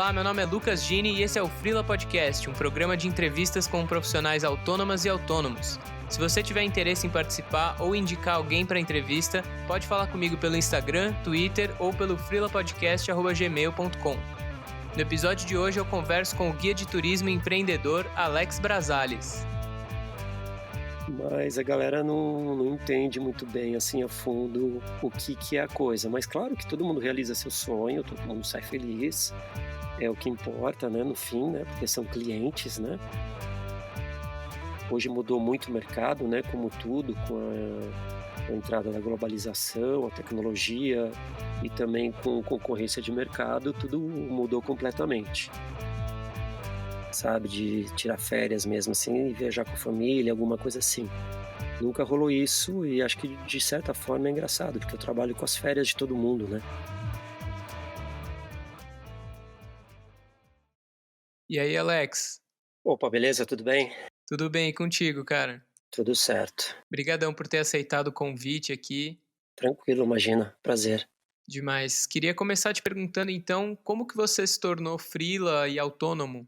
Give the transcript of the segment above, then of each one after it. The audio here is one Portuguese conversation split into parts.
Olá, meu nome é Lucas Gini e esse é o Freela Podcast, um programa de entrevistas com profissionais autônomas e autônomos. Se você tiver interesse em participar ou indicar alguém para entrevista, pode falar comigo pelo Instagram, Twitter ou pelo freelapodcast@gmail.com. No episódio de hoje eu converso com o guia de turismo e empreendedor Alex Brazales. Mas a galera não entende muito bem, assim, a fundo o que é a coisa. Mas claro que todo mundo realiza seu sonho, todo mundo sai feliz, é o que importa, né, no fim, né, porque são clientes, né. Hoje mudou muito o mercado, né, como tudo, com a entrada da globalização, a tecnologia e também com concorrência de mercado, tudo mudou completamente. Sabe, de tirar férias mesmo, assim, e viajar com a família, alguma coisa assim. Nunca rolou isso e acho que de certa forma é engraçado, porque eu trabalho com as férias de todo mundo, né. E aí, Alex? Opa, beleza, tudo bem? Tudo bem contigo, cara? Tudo certo. Obrigadão por ter aceitado o convite aqui. Tranquilo, imagina, prazer. Demais. Queria começar te perguntando então, como que você se tornou freela e autônomo?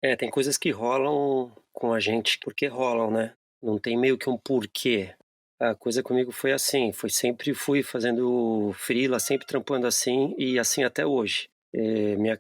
É, tem coisas que rolam com a gente porque rolam, né, não tem meio que um porquê. A coisa comigo foi assim, fui fazendo freela, sempre trampando assim e assim até hoje. Minha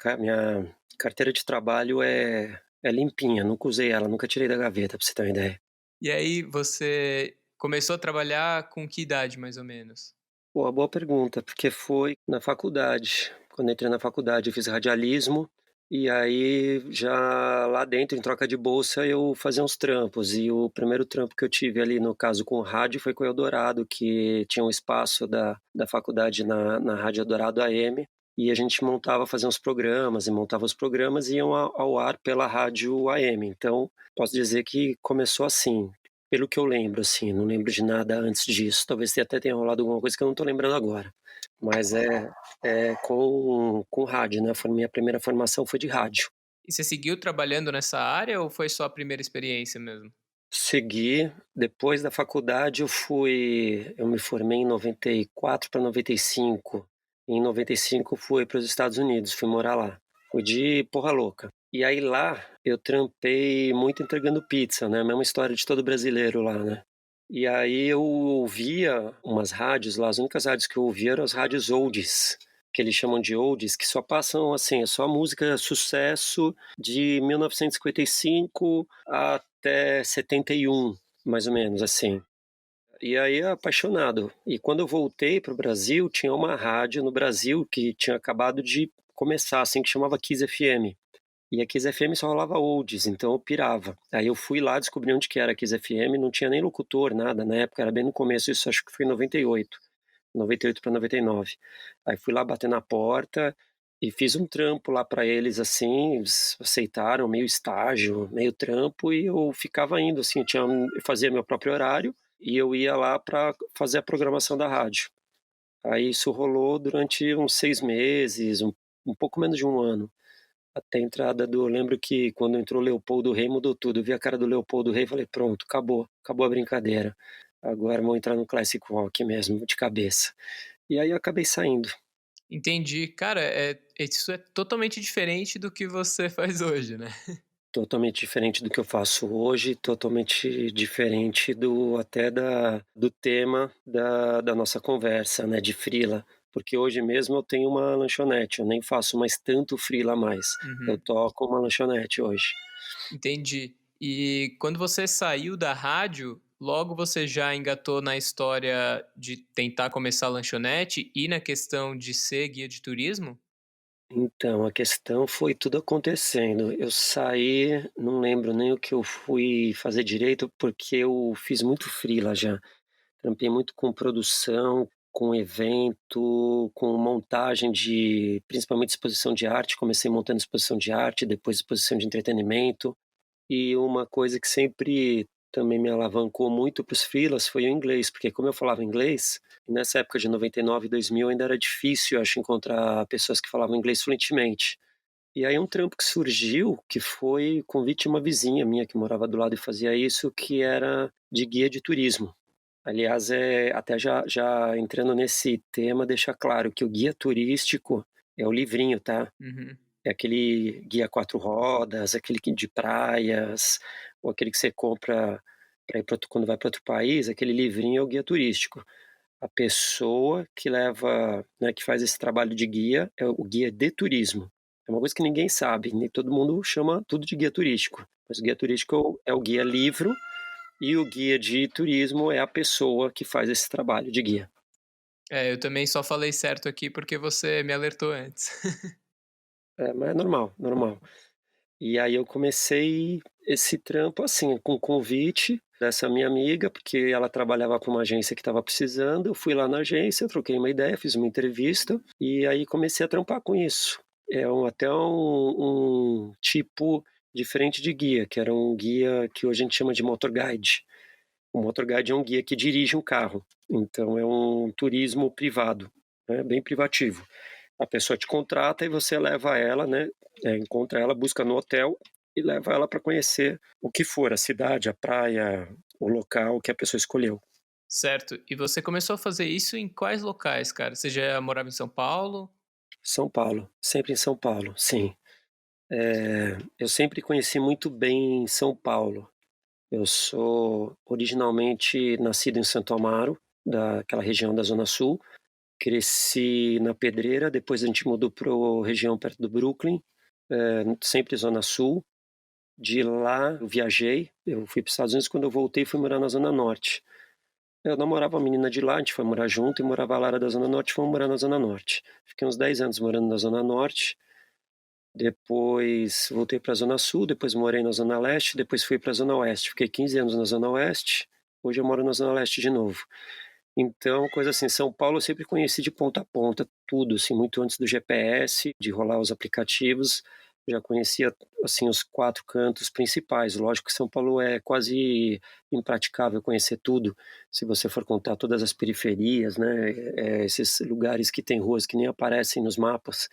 carteira de trabalho é limpinha, nunca usei ela, nunca tirei da gaveta, pra você ter uma ideia. E aí, você começou a trabalhar com que idade, mais ou menos? Boa, boa pergunta, porque foi na faculdade. Quando entrei na faculdade, eu fiz radialismo, e aí já lá dentro, em troca de bolsa, eu fazia uns trampos. E o primeiro trampo que eu tive ali, no caso com rádio, foi com o Eldorado, que tinha um espaço da faculdade na Rádio Eldorado AM, e a gente fazia uns programas, e montava os programas e iam ao ar pela rádio AM. Então, posso dizer que começou assim. Pelo que eu lembro, assim, não lembro de nada antes disso. Talvez até tenha rolado alguma coisa que eu não tô lembrando agora. Mas é com rádio, né, foi minha primeira formação foi de rádio. E você seguiu trabalhando nessa área ou foi só a primeira experiência mesmo? Segui, depois da faculdade eu me formei em 94 para 95. Em 95 fui para os Estados Unidos, fui morar lá. Fui de porra louca. E aí lá eu trampei muito entregando pizza, né, a mesma história de todo brasileiro lá, né. E aí eu ouvia umas rádios lá, as únicas rádios que eu ouvia eram as rádios oldies, que eles chamam de oldies, que só passam, assim, é só música sucesso de 1955 até 71, mais ou menos, assim. E aí apaixonado. E quando eu voltei para o Brasil, tinha uma rádio no Brasil que tinha acabado de começar, assim, que chamava Kiss FM. E a Kiss FM só rolava oldies, então eu pirava. Aí eu fui lá, descobri onde que era a Kiss FM, não tinha nem locutor, nada, na época era bem no começo, isso acho que foi em 98, 98 para 99. Aí fui lá bater na porta e fiz um trampo lá para eles, assim, eles aceitaram, meio estágio, meio trampo, e eu ficava indo, assim, eu fazia meu próprio horário e eu ia lá para fazer a programação da rádio. Aí isso rolou durante uns 6 meses, um pouco menos de um ano. Até a entrada do eu lembro que quando entrou o Leopoldo Rei mudou tudo, eu vi a cara do Leopoldo Rei e falei: "Pronto, acabou a brincadeira, agora vamos entrar no classic rock mesmo, de cabeça". E aí eu acabei saindo. Entendi. Cara, isso é totalmente diferente do que você faz hoje, né? Totalmente diferente do que eu faço hoje, totalmente diferente do tema da nossa conversa, né, de freela, porque hoje mesmo eu tenho uma lanchonete, eu nem faço mais tanto freela mais, eu Uhum, toco uma lanchonete hoje. entendi. E quando você saiu da rádio, logo você já engatou na história de tentar começar a lanchonete e na questão de ser guia de turismo? Então, a questão foi tudo acontecendo. Eu saí, não lembro nem o que eu fui fazer direito, porque eu fiz muito freela já. Trampei muito com produção, com evento, com montagem de principalmente exposição de arte. Comecei montando exposição de arte, depois exposição de entretenimento. E uma coisa que sempre também me alavancou muito para os freelas foi o inglês, porque como eu falava inglês, nessa época de 99 e 2000 ainda era difícil, eu acho, encontrar pessoas que falavam inglês fluentemente. E aí um trampo que surgiu, que foi convite de uma vizinha minha que morava do lado e fazia isso, que era de guia de turismo. Aliás, até já entrando nesse tema, deixar claro que o guia turístico é o livrinho, tá? Uhum. É aquele guia 4 rodas, aquele que de praias, ou aquele que você compra para ir pra outro quando vai para outro país, aquele livrinho é o guia turístico. A pessoa que leva, né, que faz esse trabalho de guia é o guia de turismo. É uma coisa que ninguém sabe, nem todo mundo chama tudo de guia turístico, mas o guia turístico é o guia livro e o guia de turismo é a pessoa que faz esse trabalho de guia. É, eu também só falei certo aqui porque você me alertou antes. É, mas é normal, normal. E aí eu comecei esse trampo, assim, com convite dessa minha amiga, porque ela trabalhava para uma agência que estava precisando, eu fui lá na agência, troquei uma ideia, fiz uma entrevista, e aí comecei a trampar com isso. Até um tipo diferente de guia, que era um guia que hoje a gente chama de motor guide. O motor guide é um guia que dirige um carro, então é um turismo privado, né, bem privativo. A pessoa te contrata e você leva ela, né, encontra ela, busca no hotel e leva ela para conhecer o que for, a cidade, a praia, o local que a pessoa escolheu. Certo. E você começou a fazer isso em quais locais, cara? Você já morava em São Paulo? São Paulo, sempre em São Paulo, sim. Eu sempre conheci muito bem São Paulo. Eu sou originalmente nascido em Santo Amaro, daquela região da Zona Sul. Cresci na Pedreira, depois a gente mudou para região perto do Brooklyn, sempre Zona Sul. De lá eu viajei, eu fui para os Estados Unidos, quando eu voltei fui morar na Zona Norte. Eu namorava uma menina de lá, a gente foi morar junto e morava lá, era da Zona Norte, fomos morar na Zona Norte. Fiquei uns 10 anos morando na Zona Norte, depois voltei para a Zona Sul, depois morei na Zona Leste, depois fui para a Zona Oeste. Fiquei 15 anos na Zona Oeste, hoje eu moro na Zona Leste de novo. Então, coisa assim, São Paulo eu sempre conheci de ponta a ponta, tudo, assim, muito antes do GPS, de rolar os aplicativos, já conhecia, assim, os 4 cantos principais. Lógico que São Paulo é quase impraticável conhecer tudo, se você for contar todas as periferias, né, esses lugares que tem ruas que nem aparecem nos mapas.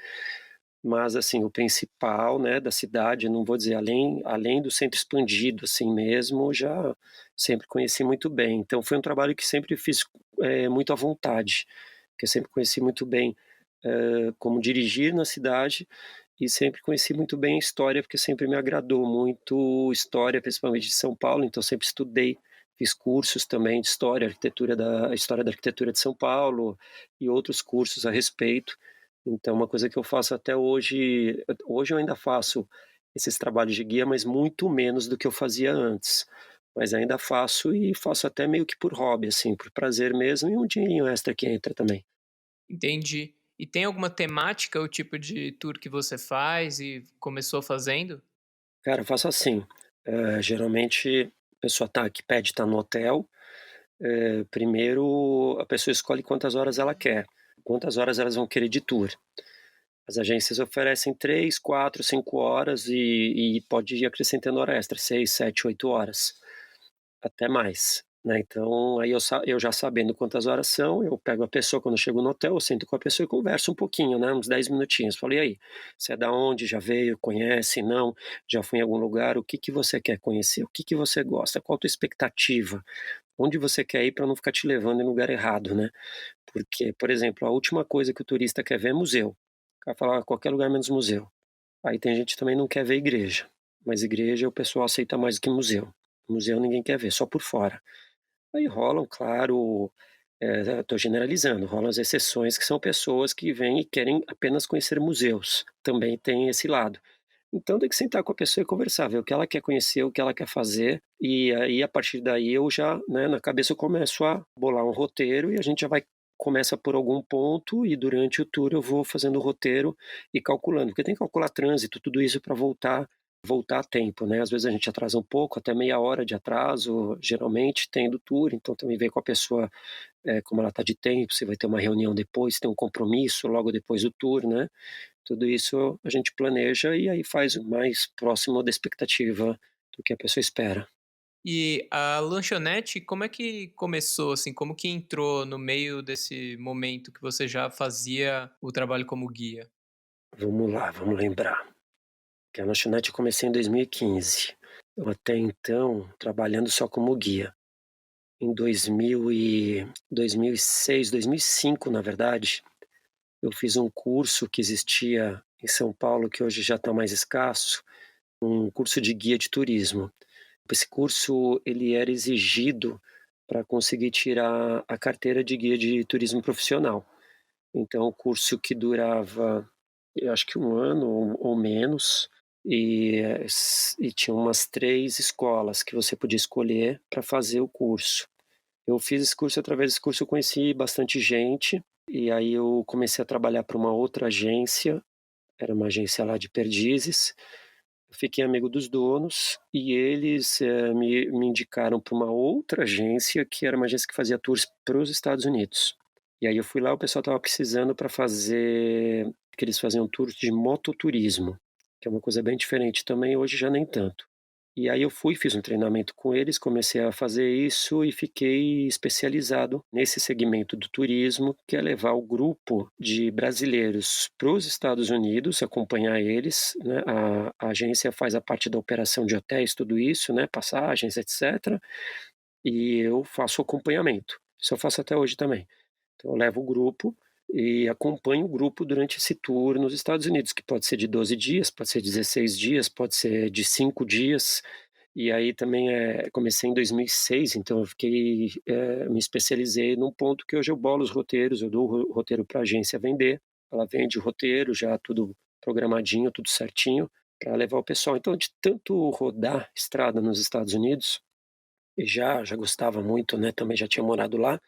Mas, assim, o principal, né, da cidade, não vou dizer além do centro expandido, assim mesmo, já sempre conheci muito bem. Então foi um trabalho que sempre fiz, muito à vontade, que eu sempre conheci muito bem, como dirigir na cidade e sempre conheci muito bem a história, porque sempre me agradou muito história, principalmente de São Paulo, então sempre estudei, fiz cursos também de história, história da arquitetura de São Paulo e outros cursos a respeito. Então uma coisa que eu faço até hoje eu ainda faço esses trabalhos de guia, mas muito menos do que eu fazia antes. Mas ainda faço e faço até meio que por hobby, assim, por prazer mesmo e um dinheirinho extra que entra também. Entendi. E tem alguma temática, o tipo de tour que você faz e começou fazendo? Cara, eu faço assim, geralmente a pessoa que pede estar no hotel, primeiro a pessoa escolhe quantas horas ela quer, quantas horas elas vão querer de tour. As agências oferecem 3, 4, 5 horas e pode ir acrescentando hora extra, 6, 7, 8 horas, até mais, né. Então, aí eu já sabendo quantas horas são, eu pego a pessoa quando eu chego no hotel, eu sento com a pessoa e converso um pouquinho, né, uns 10 minutinhos. Falo: "E aí, você é da onde? Já veio? Conhece? Não? Já foi em algum lugar? O que que você quer conhecer? O que que você gosta? Qual a tua expectativa? Onde você quer ir para não ficar te levando em lugar errado, né?" Porque, por exemplo, a última coisa que o turista quer ver é museu. O cara fala: "Ah, qualquer lugar menos museu". Aí tem gente que também não quer ver igreja, mas igreja o pessoal aceita mais do que museu. Museu ninguém quer ver, só por fora. Aí rolam, claro, estou generalizando, rolam as exceções que são pessoas que vêm e querem apenas conhecer museus, também tem esse lado. Então tem que sentar com a pessoa e conversar, ver o que ela quer conhecer, o que ela quer fazer, e aí a partir daí eu já, né, na cabeça eu começo a bolar um roteiro e a gente já vai começa por algum ponto e durante o tour eu vou fazendo o roteiro e calculando, porque tem que calcular trânsito, tudo isso para voltar a tempo, né. Às vezes a gente atrasa um pouco, até meia hora de atraso, geralmente tem do tour, então também ver com a pessoa, como ela está de tempo, se vai ter uma reunião depois, tem um compromisso logo depois do tour, né. Tudo isso a gente planeja e aí faz o mais próximo da expectativa do que a pessoa espera. E a lanchonete, como é que começou, assim, como que entrou no meio desse momento que você já fazia o trabalho como guia? Vamos lá, vamos lembrar. Que a lanchonete eu comecei em 2015. Eu até então trabalhando só como guia. Em 2006, 2005, na verdade, eu fiz um curso que existia em São Paulo, que hoje já está mais escasso, um curso de guia de turismo. Esse curso ele era exigido para conseguir tirar a carteira de guia de turismo profissional. Então o curso que durava, eu acho que 1 ano ou menos, e tinha umas 3 escolas que você podia escolher para fazer o curso. Eu fiz esse curso, através desse curso eu conheci bastante gente, e aí eu comecei a trabalhar para uma outra agência, era uma agência lá de Perdizes. Eu fiquei amigo dos donos e eles, me indicaram para uma outra agência, que era uma agência que fazia tours para os Estados Unidos. E aí eu fui lá, o pessoal estava precisando para fazer, que eles faziam tours de mototurismo, que é uma coisa bem diferente também, hoje já nem tanto. E aí eu fui, fiz um treinamento com eles, comecei a fazer isso e fiquei especializado nesse segmento do turismo, que é levar o grupo de brasileiros para os Estados Unidos, acompanhar eles, né, a agência faz a parte da operação de hotéis, tudo isso, né, passagens, etcétera, e eu faço o acompanhamento. Isso eu faço até hoje também. Então eu levo o grupo e acompanho o grupo durante esse tour nos Estados Unidos, que pode ser de 12 dias, pode ser 16 dias, pode ser de 5 dias. E aí também, comecei em 2006, então eu fiquei, me especializei num ponto que hoje eu bolo os roteiros, eu dou o roteiro para a agência vender, ela vende o roteiro já tudo programadinho, tudo certinho, para levar o pessoal. Então de tanto rodar estrada nos Estados Unidos, e já gostava muito, né, também já tinha morado lá,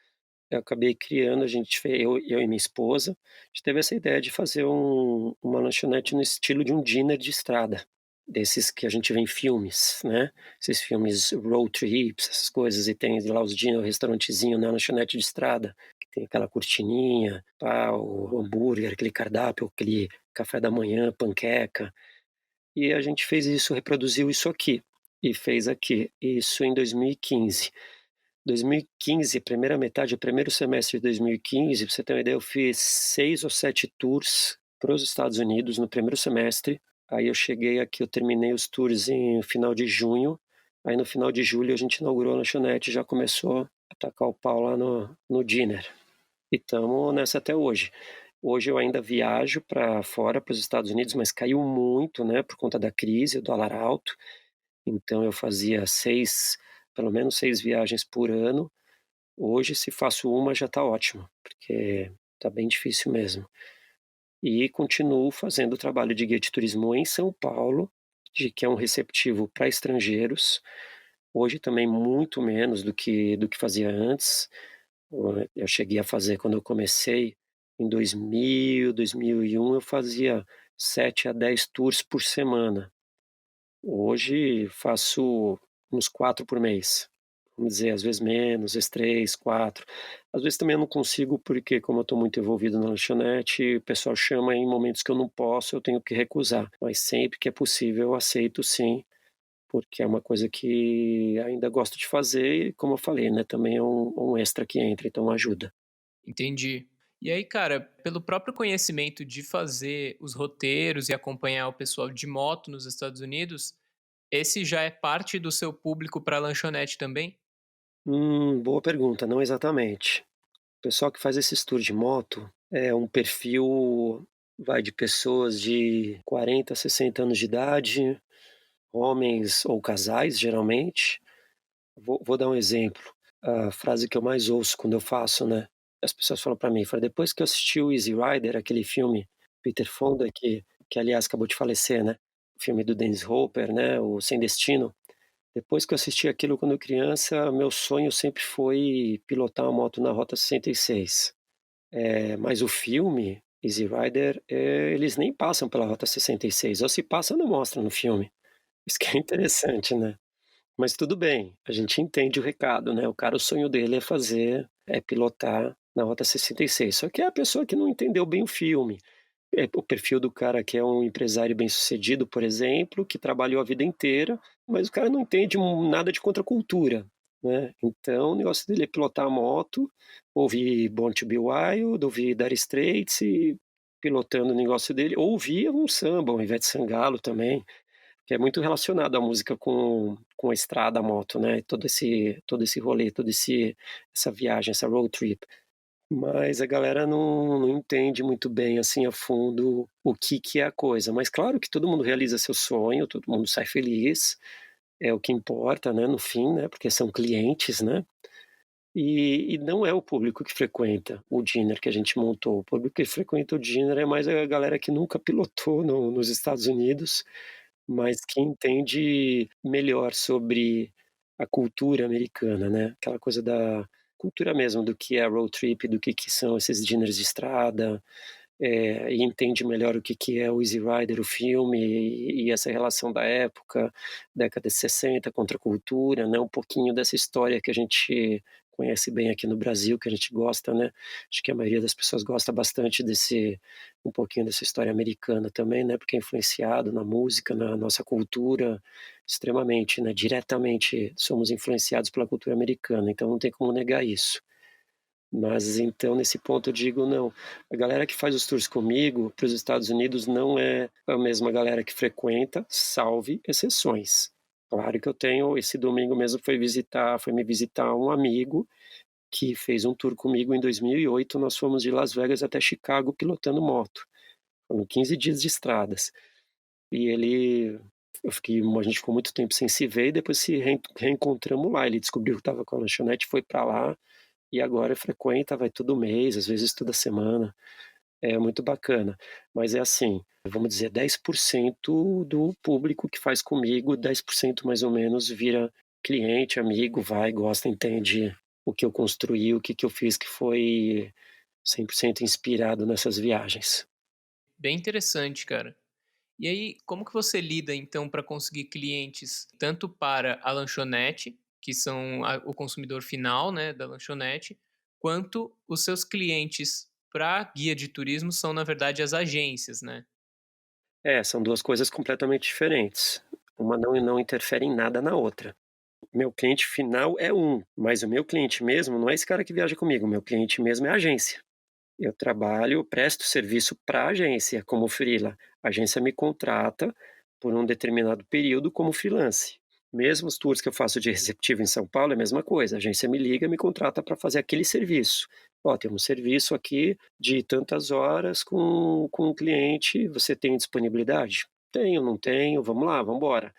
eu acabei criando, a gente fe eu e minha esposa, a gente teve essa ideia de fazer uma lanchonete no estilo de um diner de estrada, desses que a gente vê em filmes, né, esses filmes road trips, essas coisas, e tem lá os diner, o restaurantezinho na lanchonete de estrada, que tem aquela cortininha, pá, o hambúrguer, aquele cardápio, aquele café da manhã, panqueca, e a gente fez isso, reproduziu isso aqui, e fez aqui, isso em 2015. 2015, primeira metade, o primeiro semestre de 2015, pra você ter uma ideia, eu fiz 6 ou 7 tours para os Estados Unidos no primeiro semestre. Aí eu cheguei aqui, eu terminei os tours em final de junho. Aí no final de julho a gente inaugurou a lanchonete, já começou a tacar o pau lá no dinner. E estamos nessa até hoje. Hoje eu ainda viajo para fora, para os Estados Unidos, mas caiu muito, né, por conta da crise, o dólar alto. Então eu fazia 6, pelo menos 6 viagens por ano. Hoje, se faço uma, já está ótimo, porque está bem difícil mesmo. E continuo fazendo o trabalho de guia de turismo em São Paulo, de que é um receptivo para estrangeiros. Hoje também muito menos do que fazia antes. Eu cheguei a fazer, quando eu comecei em 2000, 2001, eu fazia 7 a 10 tours por semana. Hoje faço uns 4 por mês. Vamos dizer, às vezes menos, às vezes 3, 4. Às vezes também eu não consigo, porque como eu estou muito envolvido na lanchonete, o pessoal chama em momentos que eu não posso, eu tenho que recusar. Mas sempre que é possível eu aceito sim, porque é uma coisa que ainda gosto de fazer e, como eu falei, né, também é um extra que entra, então ajuda. Entendi. E aí, cara, pelo próprio conhecimento de fazer os roteiros e acompanhar o pessoal de moto nos Estados Unidos, esse já é parte do seu público para lanchonete também? Boa pergunta, não exatamente. O pessoal que faz esses tours de moto é um perfil, vai de pessoas de 40, 60 anos de idade, homens ou casais, geralmente. Vou dar um exemplo, a frase que eu mais ouço quando eu faço, né, as pessoas falam pra mim, fala: "Depois que eu assisti o Easy Rider", aquele filme, Peter Fonda, que aliás acabou de falecer, né, o filme do Dennis Hopper, né, o Sem Destino. Depois que eu assisti aquilo quando criança, meu sonho sempre foi pilotar uma moto na Rota 66. Mas o filme, Easy Rider, eles nem passam pela Rota 66, ou se passa, não mostra no filme. Isso que é interessante, né. Mas tudo bem, a gente entende o recado, né, o cara, o sonho dele é pilotar na Rota 66, só que é a pessoa que não entendeu bem o filme. É o perfil do cara que é um empresário bem-sucedido, por exemplo, que trabalhou a vida inteira, mas o cara não entende nada de contracultura, né. Então o negócio dele é pilotar a moto, ouvir Born to Be Wild, ouvir Dire Straits e pilotando o negócio dele, ou ouvir um samba, um Ivete Sangalo também, que é muito relacionado a música com a estrada, a moto, né, todo esse rolê, todo esse essa viagem, essa road trip. Mas a galera não entende muito bem, assim, a fundo o que que é a coisa. Mas claro que todo mundo realiza seu sonho, todo mundo sai feliz, é o que importa, né, no fim, né, porque são clientes, né. E não é o público que frequenta o dinner que a gente montou. O público que frequenta o dinner é mais a galera que nunca pilotou nos Estados Unidos, mas que entende melhor sobre a cultura americana, né, aquela coisa da cultura mesmo do que é road trip, do que são esses dinners de estrada, e entende melhor o que que é o Easy Rider, o filme, e essa relação da época, década de 60, cultura, né, um pouquinho dessa história que a gente conhece bem aqui no Brasil, que a gente gosta, né. Acho que a maioria das pessoas gosta bastante desse um pouquinho dessa história americana também, né, porque é influenciado na música, na nossa cultura, extremamente, né, diretamente somos influenciados pela cultura americana, então não tem como negar isso. Mas então nesse ponto eu digo: "Não, a galera que faz os tours comigo para os Estados Unidos não é a mesma galera que frequenta, salve exceções". Claro que eu tenho esse domingo mesmo foi me visitar um amigo que fez um tour comigo em 2008, nós fomos de Las Vegas até Chicago pilotando moto, foram 15 dias de estradas. E ele eu fiquei a gente ficou muito tempo sem se ver e depois se reencontramos lá, ele descobriu que estava com a lanchonete, foi para lá, e agora frequenta, vai todo mês, às vezes toda semana, é muito bacana. Mas é assim, vamos dizer 10% do público que faz comigo, 10% mais ou menos vira cliente, amigo, vai, gosta, entende o que eu construí, o que que eu fiz que foi 100% inspirado nessas viagens. Bem interessante, cara. E aí, como que você lida então para conseguir clientes tanto para a lanchonete, que são o consumidor final, né, da lanchonete, quanto os seus clientes para guia de turismo são na verdade as agências, né? É, são 2 coisas completamente diferentes. Uma não interfere em nada na outra. Meu cliente final é um, mas o meu cliente mesmo não é esse cara que viaja comigo, meu cliente mesmo é a agência. Eu trabalho, presto serviço para a agência como freela. A agência me contrata por um determinado período como freelance. Mesmo os tours que eu faço de receptivo em São Paulo é a mesma coisa, a agência me liga, me contrata para fazer aquele serviço. "Ó, tem um serviço aqui de tantas horas com um cliente, você tem disponibilidade?". "Tenho, não tenho, vamos lá, vamos embora".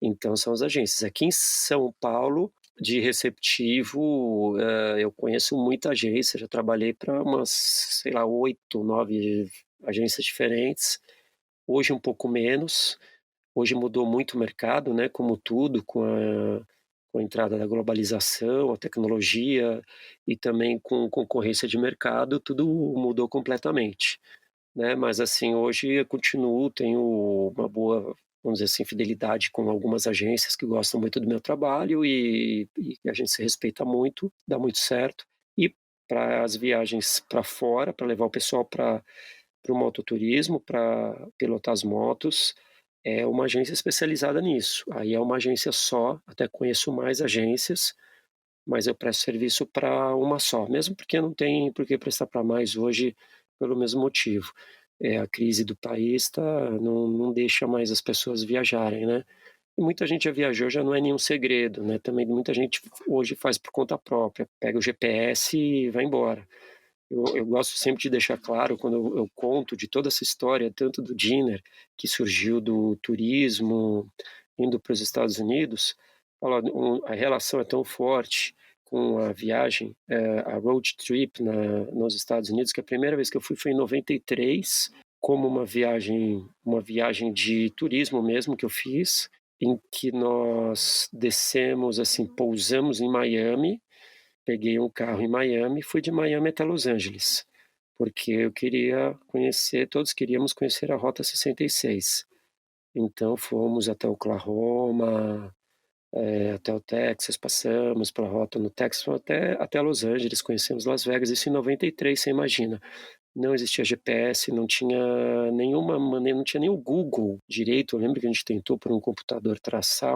Então são as agências. Aqui em São Paulo, de receptivo, eu conheço muita agência, já trabalhei para umas, sei lá, 8, 9 agências diferentes. Hoje um pouco menos, hoje mudou muito o mercado, né, como tudo, com a entrada da globalização, a tecnologia e também com concorrência de mercado, tudo mudou completamente. Né, mas assim, hoje eu continuo, tenho uma boa, vamos dizer assim, fidelidade com algumas agências que gostam muito do meu trabalho e a gente se respeita muito, dá muito certo. E para as viagens para fora, para levar o pessoal para o mototurismo, para pilotar as motos, é uma agência especializada nisso. Aí é uma agência só, até conheço mais agências, mas eu presto serviço para uma só, mesmo porque não tem por que prestar para mais hoje, pelo mesmo motivo. A crise do país não deixa mais as pessoas viajarem, né. E muita gente já viajou, já não é nenhum segredo, né, também muita gente hoje faz por conta própria, pega o GPS e vai embora. Eu gosto sempre de deixar claro quando eu conto de toda essa história, tanto do Dinner, que surgiu do turismo, indo para os Estados Unidos, falo: A relação é tão forte com a viagem, a road trip nos Estados Unidos, que a primeira vez que eu fui foi em 93, como uma viagem de turismo mesmo que eu fiz, em que nós descemos, assim, pousamos em Miami. Peguei um carro em Miami e fui de Miami até Los Angeles, porque eu queria conhecer, todos queríamos conhecer a Rota 66. Então fomos até Oklahoma, até o Texas, passamos pela rota no Texas, fomos até Los Angeles, conhecemos Las Vegas, isso em 93, você imagina. Não existia GPS, não tinha nenhuma maneira, não tinha nem o Google direito. Eu lembro que a gente tentou por um computador traçar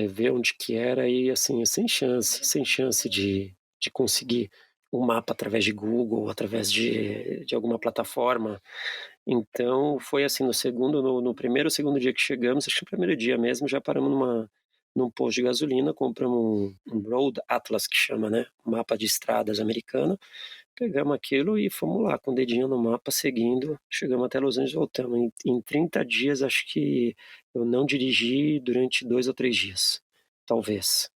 ver onde que era e, assim, sem chance de conseguir um mapa através de Google, através de alguma plataforma. Então foi assim, no primeiro ou segundo dia que chegamos, acho que no primeiro dia mesmo, já paramos num posto de gasolina, compramos um Road Atlas que chama, né, mapa de estradas americano, pegamos aquilo e fomos lá com o dedinho no mapa seguindo, chegamos até Los Angeles e voltamos. Em 30 dias acho que eu não dirigi durante 2 ou 3 dias, talvez.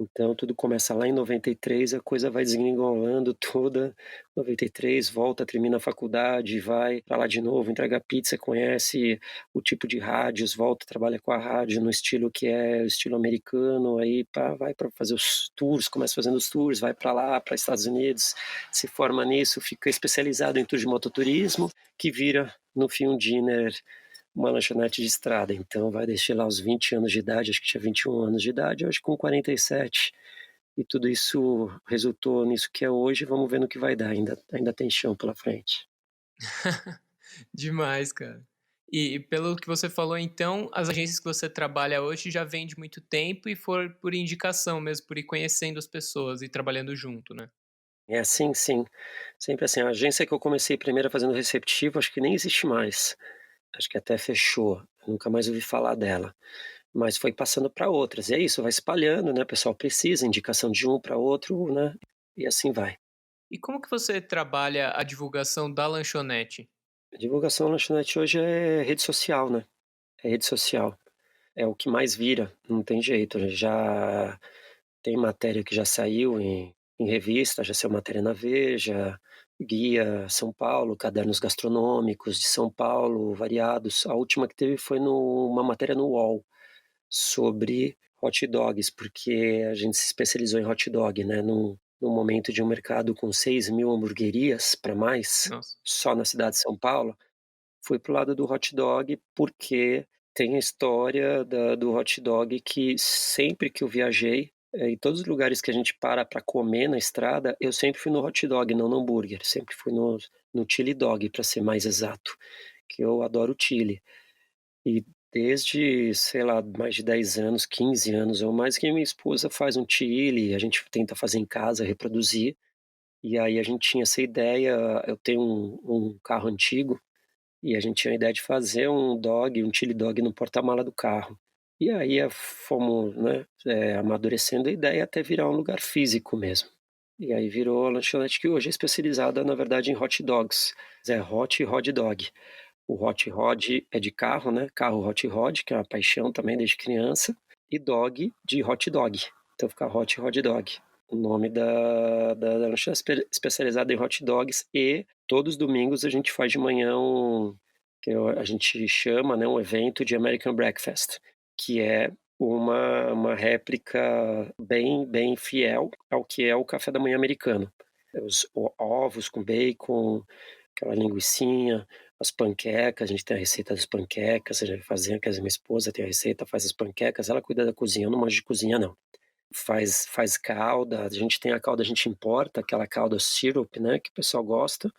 Então tudo começa lá em 93, a coisa vai desgringolando toda. 93, volta, termina a faculdade, vai pra lá de novo, entrega pizza, conhece o tipo de rádios, volta, trabalha com a rádio no estilo que é o estilo americano, aí pá, vai para fazer os tours, começa fazendo os tours, vai para lá, para Estados Unidos, se forma nisso, fica especializado em tour de mototurismo, que vira no fim um dinner, uma lanchonete de estrada. Então vai desde lá aos 20 anos de idade, acho que tinha 21 anos de idade, hoje com 47. E tudo isso resultou nisso que é hoje, vamos ver no que vai dar, ainda tem chão pela frente. Demais, cara. E pelo que você falou então, as agências que você trabalha hoje já vêm de muito tempo e for por indicação mesmo, por ir conhecendo as pessoas e trabalhando junto, né? É assim, sim, sempre assim. A agência que eu comecei primeiro fazendo receptivo, acho que nem existe mais, acho que até fechou, nunca mais ouvi falar dela. Mas foi passando para outras, e é isso, vai espalhando, né, o pessoal precisa, indicação de um para outro, né, e assim vai. E como que você trabalha a divulgação da lanchonete? A divulgação na lanchonete hoje é rede social, né, é rede social, é o que mais vira, não tem jeito, já tem matéria que já saiu em revista, já saiu matéria na Veja, Guia São Paulo, cadernos gastronômicos de São Paulo, variados. A última que teve foi numa matéria no UOL, sobre hot dogs, porque a gente se especializou em hot dog, né, num momento de um mercado com 6.000 hamburguerias para mais, Nossa. só na cidade de São Paulo, fui para o lado do hot dog, porque tem a história do hot dog que sempre que eu viajei, em todos os lugares que a gente para comer na estrada, eu sempre fui no hot dog, não no hambúrguer, sempre fui no chili dog, para ser mais exato, que eu adoro chili. E desde, sei lá, mais de 10 anos, 15 anos ou mais, que minha esposa faz um chili, a gente tenta fazer em casa, reproduzir, e aí a gente tinha essa ideia, eu tenho um carro antigo, e a gente tinha a ideia de fazer um chili dog no porta-mala do carro. E aí fomos, né, amadurecendo a ideia até virar um lugar físico mesmo. E aí virou a lanchonete que hoje é especializada, na verdade, em hot dogs. É Hot Hot Dog. O hot rod é de carro, né, carro hot rod, que é uma paixão também desde criança, e dog de hot dog, então fica Hot Hot Dog. O nome da lanchonete especializada em hot dogs, e todos os domingos a gente faz de manhã a gente chama, né, um evento de American Breakfast, que é uma réplica bem fiel ao que é o café da manhã americano. Os ovos com bacon, aquela linguicinha, as panquecas, a gente tem a receita das panquecas, a gente fazia, quer dizer, minha esposa tem a receita, faz as panquecas, ela cuida da cozinha, eu não manjo de cozinha não. Faz calda, a gente tem a calda, a gente importa aquela calda syrup, né, que o pessoal gosta,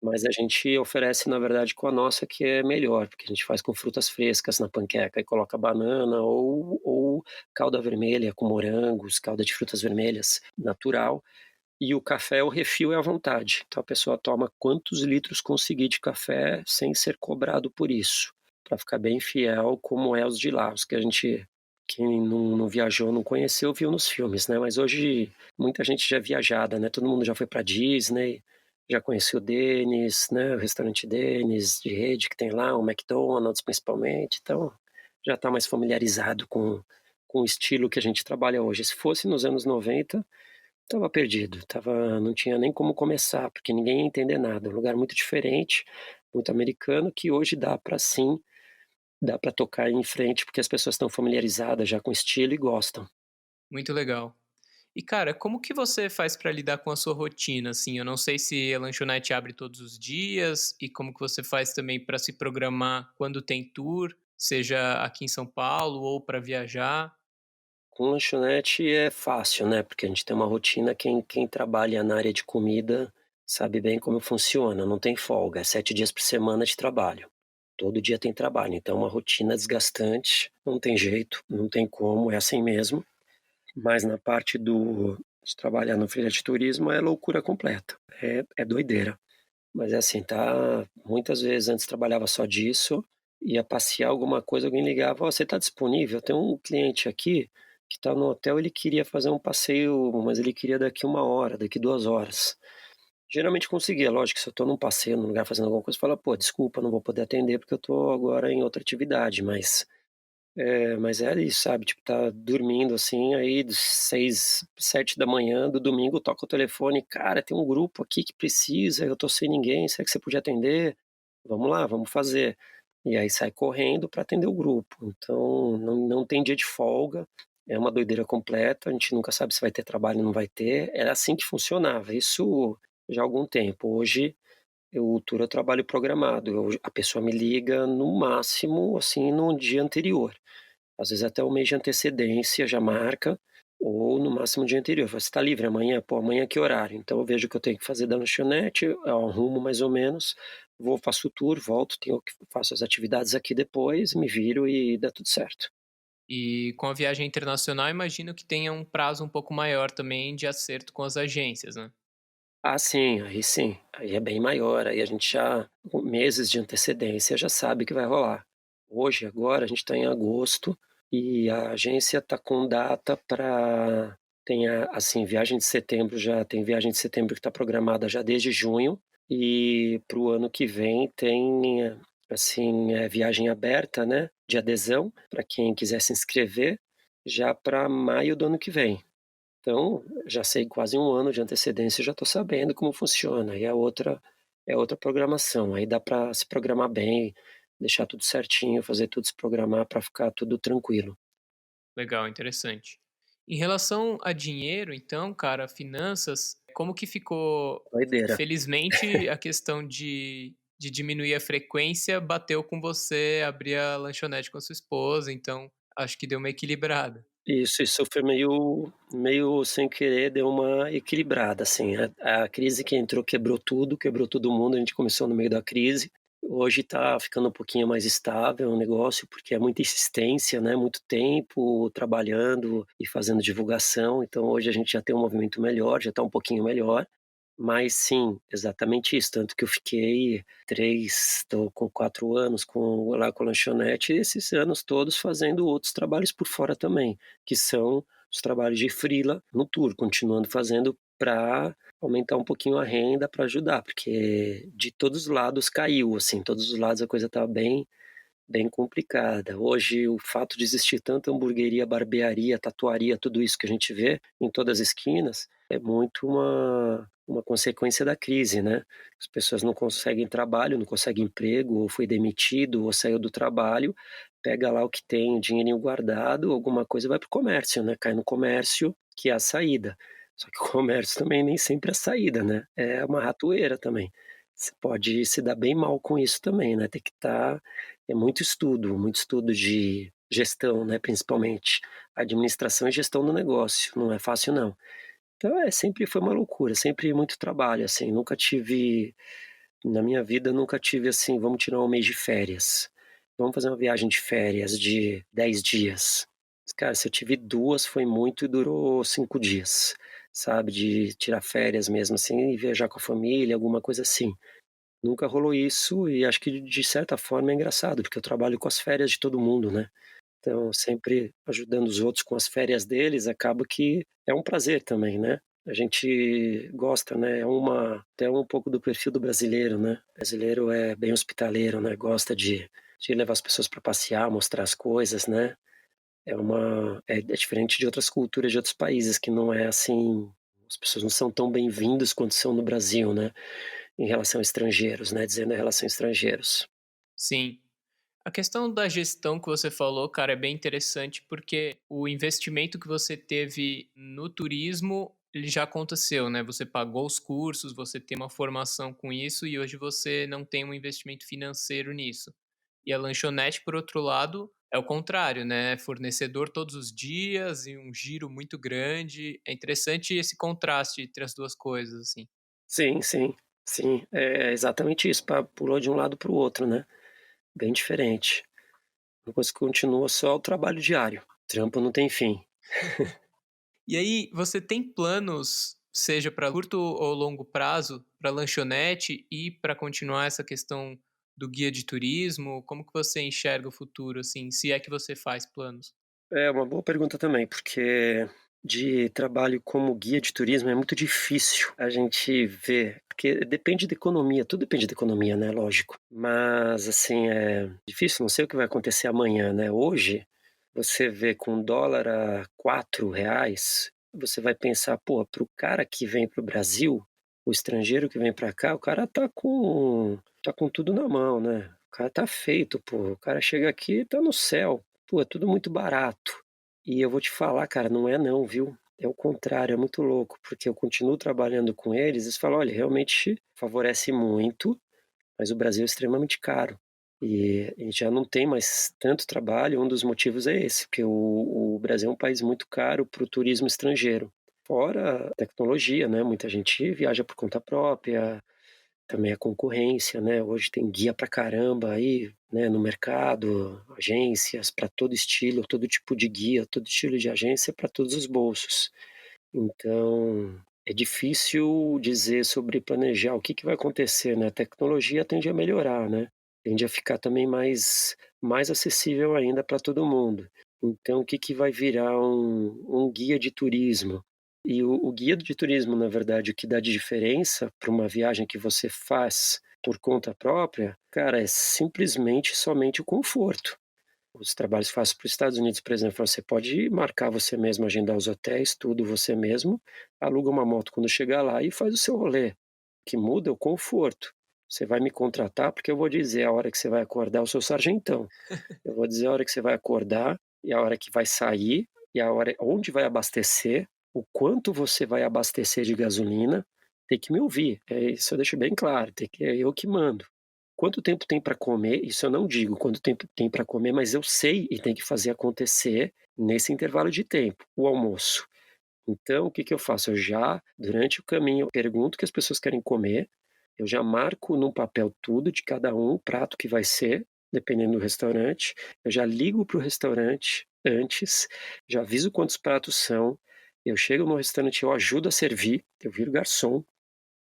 mas a gente oferece, na verdade, com a nossa que é melhor, porque a gente faz com frutas frescas na panqueca e coloca banana ou calda vermelha com morangos, calda de frutas vermelhas natural, e o café, o refil é à vontade. Então a pessoa toma quantos litros conseguir de café sem ser cobrado por isso, para ficar bem fiel como é os de lá, os que a gente, quem não viajou, não conheceu, viu nos filmes, né, mas hoje muita gente já é viajada, né, todo mundo já foi para Disney, já conheceu o Denny's, né, o restaurante Denny's de rede que tem lá, o McDonald's principalmente, então já está mais familiarizado com o estilo que a gente trabalha hoje. Se fosse nos anos 90, estava perdido, não tinha nem como começar, porque ninguém ia entender nada, um lugar muito diferente, muito americano, que hoje dá para sim, dá para tocar em frente, porque as pessoas estão familiarizadas já com o estilo e gostam. Muito legal. E cara, como que você faz pra lidar com a sua rotina, assim? Eu não sei se a lanchonete abre todos os dias e como que você faz também pra se programar quando tem tour, seja aqui em São Paulo ou pra viajar. Com lanchonete é fácil, né, porque a gente tem uma rotina, quem trabalha na área de comida sabe bem como funciona, não tem folga, é 7 dias por semana de trabalho. Todo dia tem trabalho, então é uma rotina desgastante, não tem jeito, não tem como, é assim mesmo. Mas na parte de trabalhar no freelance de turismo é loucura completa, é doideira. Mas é assim, tá, muitas vezes antes trabalhava só disso, ia passear alguma coisa, alguém ligava: "Ó, você está disponível? Tem um cliente aqui que está no hotel, ele queria fazer um passeio, mas ele queria daqui 1 hora, daqui 2 horas". Geralmente conseguia, lógico, se eu estou num passeio, num lugar fazendo alguma coisa, fala: "Pô, desculpa, não vou poder atender porque eu estou agora em outra atividade", mas era isso, sabe, tipo, tá dormindo, assim, aí dos 6, 7 da manhã do domingo toca o telefone: "Cara, tem um grupo aqui que precisa, eu tô sem ninguém, será que você podia atender? Vamos lá, vamos fazer". E aí sai correndo para atender o grupo, então não tem dia de folga, é uma doideira completa, a gente nunca sabe se vai ter trabalho ou não vai ter, era assim que funcionava, isso já há algum tempo. Hoje eu trabalho programado, a pessoa me liga no máximo, assim, no dia anterior. Às vezes até um mês de antecedência já marca, ou no máximo o dia anterior. Fala: "Você está livre amanhã?". "Pô, amanhã que horário?". Então eu vejo o que eu tenho que fazer da lanchonete, eu arrumo mais ou menos, vou, faço o tour, volto, tenho que faço as atividades aqui depois, me viro e dá tudo certo. E com a viagem internacional, imagino que tenha um prazo um pouco maior também de acerto com as agências, né? Ah, sim, aí é bem maior, aí a gente já com meses de antecedência já sabe que vai rolar. Hoje, agora, a gente está em agosto e a agência está com data para tem assim, viagem de setembro já tem viagem de setembro que está programada já desde junho, e para o ano que vem tem, assim, viagem aberta, né, de adesão, para quem quiser se inscrever, já para maio do ano que vem. Então, já sei quase 1 ano de antecedência, já estou sabendo como funciona, e é outra programação, aí dá para se programar bem, deixar tudo certinho, fazer tudo se programar para ficar tudo tranquilo. Legal, interessante. Em relação a dinheiro, então, cara, finanças, como que ficou? Doideira. Felizmente, a questão de diminuir a frequência bateu com você abrir a lanchonete com a sua esposa, então acho que deu uma equilibrada. Isso foi meio sem querer, deu uma equilibrada, assim, a crise que entrou quebrou todo mundo, a gente começou no meio da crise, hoje tá ficando um pouquinho mais estável o negócio, porque é muita insistência, né, muito tempo trabalhando e fazendo divulgação, então hoje a gente já tem um movimento melhor, já tá um pouquinho melhor, mas sim, exatamente isso, tanto que eu fiquei 3, tô com 4 anos lá com a lanchonete, e esses anos todos fazendo outros trabalhos por fora também, que são os trabalhos de freela no tour, continuando fazendo para aumentar um pouquinho a renda, para ajudar, porque de todos os lados caiu, assim, todos os lados a coisa tá bem complicada. Hoje, o fato de existir tanta hamburgueria, barbearia, tatuaria, tudo isso que a gente vê em todas as esquinas, é muito uma consequência da crise, né. As pessoas não conseguem trabalho, não conseguem emprego, ou foi demitido, ou saiu do trabalho, pega lá o que tem, o dinheirinho guardado, alguma coisa, vai para o comércio, né, cai no comércio, que é a saída. Só que o comércio também nem sempre é a saída, né, é uma ratoeira também. Você pode se dar bem mal com isso também, né, tem que estar é muito estudo de gestão, né, principalmente. Administração e gestão do negócio, não é fácil não. Então sempre foi uma loucura, sempre muito trabalho, assim, nunca tive na minha vida nunca tive assim: "Vamos tirar um mês de férias, vamos fazer uma viagem de férias de 10 dias". Cara, se eu tive 2 foi muito e durou 5 dias, sabe, de tirar férias mesmo, assim, e viajar com a família, alguma coisa assim. Nunca rolou isso e acho que de certa forma é engraçado, porque eu trabalho com as férias de todo mundo, né. Então sempre ajudando os outros com as férias deles, acaba que é um prazer também, né. A gente gosta, né, até um pouco do perfil do brasileiro, né. O brasileiro é bem hospitaleiro, né, gosta de levar as pessoas para passear, mostrar as coisas, né. É diferente de outras culturas de outros países que não é assim, as pessoas não são tão bem-vindos quanto são no Brasil, né. Em relação a estrangeiros, né, dizendo em relação a estrangeiros. Sim. A questão da gestão que você falou, cara, é bem interessante porque o investimento que você teve no turismo, ele já aconteceu, né? Você pagou os cursos, você tem uma formação com isso e hoje você não tem um investimento financeiro nisso. E a lanchonete, por outro lado, é o contrário, né? É fornecedor todos os dias e um giro muito grande. É interessante esse contraste entre as duas coisas, assim. Sim, é exatamente isso, pulou de um lado para o outro, né, bem diferente. Uma coisa que continua só o trabalho diário, trampo não tem fim. E aí, você tem planos, seja para curto ou longo prazo, para lanchonete e para continuar essa questão do guia de turismo? Como que você enxerga o futuro, assim, se é que você faz planos? É uma boa pergunta também, porque de trabalho como guia de turismo é muito difícil a gente ver, porque depende da economia, tudo depende da economia, né, lógico. Mas, assim, é difícil, não sei o que vai acontecer amanhã, né. Hoje, você vê com o dólar a R$ 4, você vai pensar: "Pô, para o cara que vem para o Brasil, o estrangeiro que vem para cá, o cara tá com tudo na mão, né. O cara tá feito, pô, o cara chega aqui e tá no céu". Pô, é tudo muito barato. E eu vou te falar, cara, não é não, viu. É o contrário, é muito louco, porque eu continuo trabalhando com eles falam: "Olha, realmente favorece muito, mas o Brasil é extremamente caro". E a gente já não tem mais tanto trabalho, um dos motivos é esse, porque o Brasil é um país muito caro para o turismo estrangeiro. Fora a tecnologia, né, muita gente viaja por conta própria, também a concorrência, né, hoje tem guia pra caramba aí, né, no mercado, agências para todo estilo, todo tipo de guia, todo estilo de agência para todos os bolsos. Então, é difícil dizer sobre planejar o que que vai acontecer, né, a tecnologia tende a melhorar, né, tende a ficar também mais acessível ainda para todo mundo. Então o que que vai virar um guia de turismo? E o guia de turismo, na verdade, o que dá de diferença para uma viagem que você faz por conta própria, cara, é simplesmente somente o conforto. Os trabalhos que faço para os Estados Unidos, por exemplo, você pode marcar você mesmo, agendar os hotéis, tudo você mesmo, aluga uma moto quando chegar lá e faz o seu rolê. O que muda é o conforto. Você vai me contratar porque eu vou dizer a hora que você vai acordar, eu sou sargentão. Eu vou dizer a hora que você vai acordar e a hora que vai sair e a hora onde vai abastecer, o quanto você vai abastecer de gasolina, tem que me ouvir. Isso eu deixo bem claro, é eu que mando. Quanto tempo tem para comer, isso eu não digo quanto tempo tem para comer, mas eu sei e tem que fazer acontecer nesse intervalo de tempo, o almoço. Então, o que que eu faço? Eu já, durante o caminho, pergunto o que as pessoas querem comer, eu já marco num papel tudo de cada um, o prato que vai ser, dependendo do restaurante. Eu já ligo para o restaurante antes, já aviso quantos pratos são. Eu chego no restaurante, eu ajudo a servir, eu viro garçom.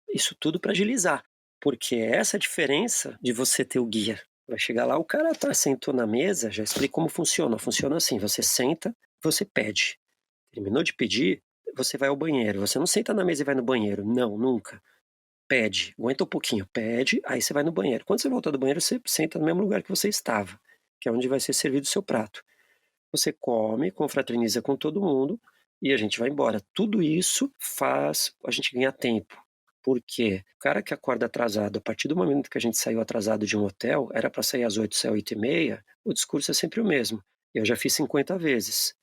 Isso tudo para agilizar, porque é essa a diferença de você ter o guia. Vai chegar lá, o cara tá sentou na mesa, já explico como funciona. Funciona assim: você senta, você pede. Terminou de pedir, você vai ao banheiro. Você não senta na mesa e vai no banheiro. Não, nunca. Pede, aguenta um pouquinho, pede, aí você vai no banheiro. Quando você voltar do banheiro, você senta no mesmo lugar que você estava, que é onde vai ser servido o seu prato. Você come, confraterniza com todo mundo e a gente vai embora. Tudo isso faz a gente ganhar tempo. Porque o cara que acorda atrasado, a partir do momento que a gente saiu atrasado de um hotel, era para sair às 8, sai 8h30, o discurso é sempre o mesmo. Eu já fiz 50 vezes.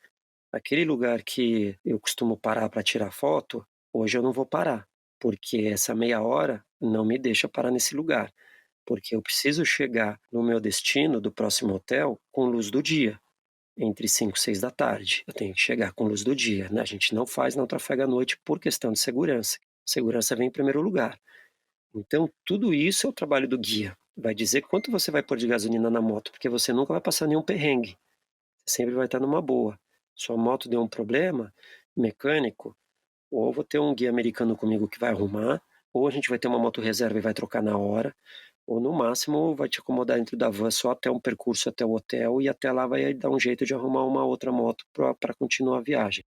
Aquele lugar que eu costumo parar para tirar foto, hoje eu não vou parar, porque essa meia hora não me deixa parar nesse lugar, porque eu preciso chegar no meu destino do próximo hotel com luz do dia, entre 5 e 6 da tarde. Eu tenho que chegar com luz do dia, né? A gente não trafega à noite por questão de segurança. Segurança vem em primeiro lugar. Então, tudo isso é o trabalho do guia. Vai dizer quanto você vai pôr de gasolina na moto, porque você nunca vai passar nenhum perrengue. Você sempre vai estar numa boa. Sua moto deu um problema mecânico, ou eu vou ter um guia americano comigo que vai arrumar, ou a gente vai ter uma moto reserva e vai trocar na hora, ou no máximo vai te acomodar dentro da van só até um percurso até o hotel e até lá vai dar um jeito de arrumar uma outra moto para continuar a viagem.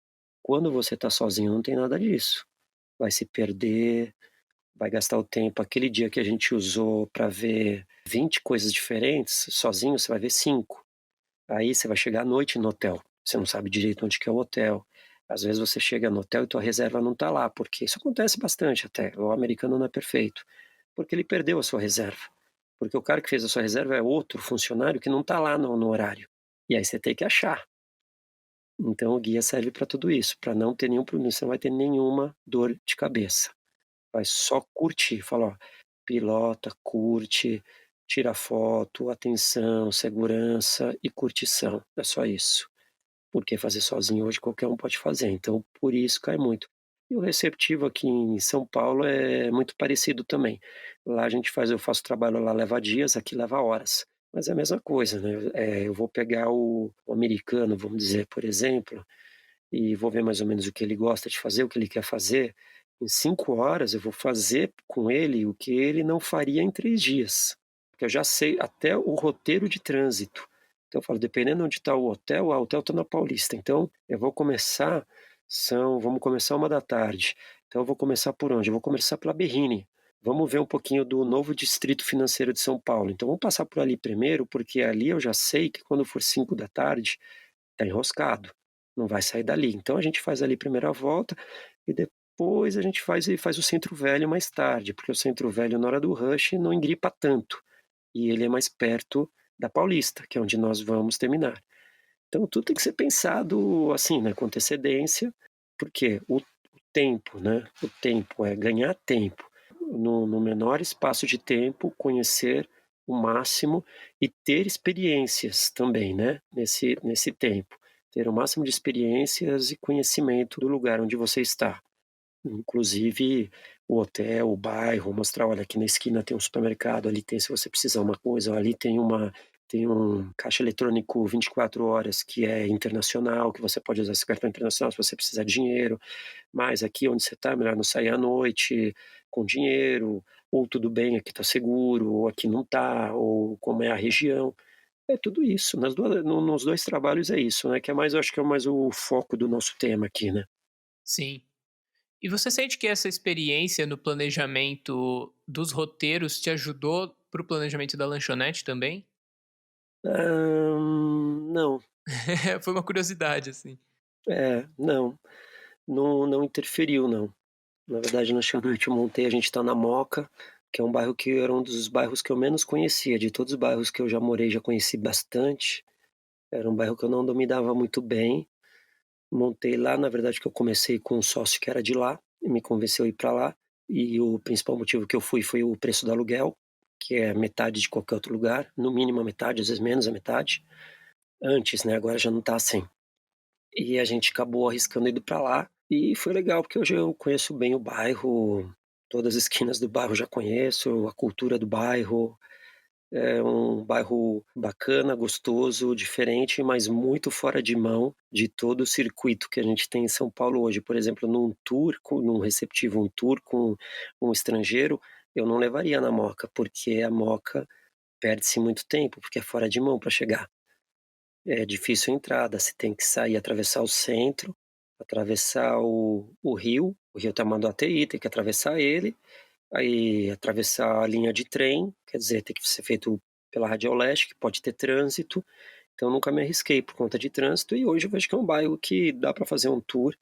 Quando você está sozinho não tem nada disso. Vai se perder, vai gastar o tempo. Aquele dia que a gente usou para ver 20 coisas diferentes, sozinho você vai ver 5. Aí você vai chegar à noite no hotel, você não sabe direito onde que é o hotel. Às vezes você chega no hotel e tua reserva não está lá, porque isso acontece bastante até, o americano não é perfeito, porque ele perdeu a sua reserva. Porque o cara que fez a sua reserva é outro funcionário que não está lá no horário. E aí você tem que achar. Então o guia serve para tudo isso, para não ter nenhum problema, você não vai ter nenhuma dor de cabeça. Vai só curtir, fala: "Ó, pilota, curte, tira foto, atenção, segurança e curtição". É só isso. Porque fazer sozinho hoje qualquer um pode fazer, então por isso cai muito. E o receptivo aqui em São Paulo é muito parecido também. Lá a gente faz eu faço trabalho lá leva dias, aqui leva horas, mas é a mesma coisa, né, eu vou pegar o americano, vamos dizer, por exemplo, e vou ver mais ou menos o que ele gosta de fazer, o que ele quer fazer. Em 5 horas eu vou fazer com ele o que ele não faria em 3 dias. porque eu já sei até o roteiro de trânsito. Então eu falo, dependendo onde está o hotel, o hotel está na Paulista, então eu vou começar vamos começar 13h, então eu vou começar por onde? Eu vou começar pela Berrini, vamos ver um pouquinho do novo distrito financeiro de São Paulo, então vamos passar por ali primeiro, porque ali eu já sei que quando for 17h tá enroscado, não vai sair dali. Então a gente faz ali a primeira volta e depois a gente faz o Centro Velho mais tarde, porque o Centro Velho na hora do rush não engripa tanto, e ele é mais perto da Paulista, que é onde nós vamos terminar. Então tudo tem que ser pensado, assim, né, com antecedência, porque o tempo, né, o tempo é ganhar tempo, no menor espaço de tempo, conhecer o máximo e ter experiências também, né, nesse tempo. Ter o máximo de experiências e conhecimento do lugar onde você está. Inclusive o hotel, o bairro, mostrar: "Olha, aqui na esquina tem um supermercado, ali tem se você precisar uma coisa, ali tem um caixa eletrônico 24 horas que é internacional, que você pode usar esse cartão internacional se você precisar de dinheiro, mas aqui onde você está é melhor não sair à noite com dinheiro, ou tudo bem, aqui está seguro, ou aqui não está, ou como é a região". É tudo isso, nas duas no nos 2 trabalhos é isso, né, que é mais eu acho que é mais o foco do nosso tema aqui, né. Sim. E você sente que essa experiência no planejamento dos roteiros te ajudou para o planejamento da lanchonete também? Não. Foi uma curiosidade, assim. Não, não interferiu não. Na verdade, na lanchonete eu montei, a gente tá na Moca, que é um bairro que era um dos bairros que eu menos conhecia, de todos os bairros que eu já morei, já conheci bastante. Era um bairro que eu não me dava muito bem. Montei lá, na verdade que eu comecei com um sócio que era de lá, e me convenceu a ir pra lá, e o principal motivo que eu fui foi o preço do aluguel, que é metade de qualquer outro lugar, no mínimo a metade, às vezes menos a metade. Antes, né, agora já não tá assim. E a gente acabou arriscando indo pra lá, e foi legal, porque hoje eu conheço bem o bairro, todas as esquinas do bairro eu já conheço, a cultura do bairro. É um bairro bacana, gostoso, diferente, mas muito fora de mão de todo o circuito que a gente tem em São Paulo hoje. Por exemplo, num receptivo, um tour com um estrangeiro, eu não levaria na Moca, porque a Moca perde-se muito tempo, porque é fora de mão para chegar. É difícil a entrada, você tem que sair, atravessar o centro, atravessar o rio Tamanduateí, tem que atravessar ele, aí atravessar a linha de trem, quer dizer, tem que ser feito pela Radial Leste, que pode ter trânsito, então nunca me arrisquei por conta de trânsito, e hoje eu vejo que é um bairro que dá para fazer um tour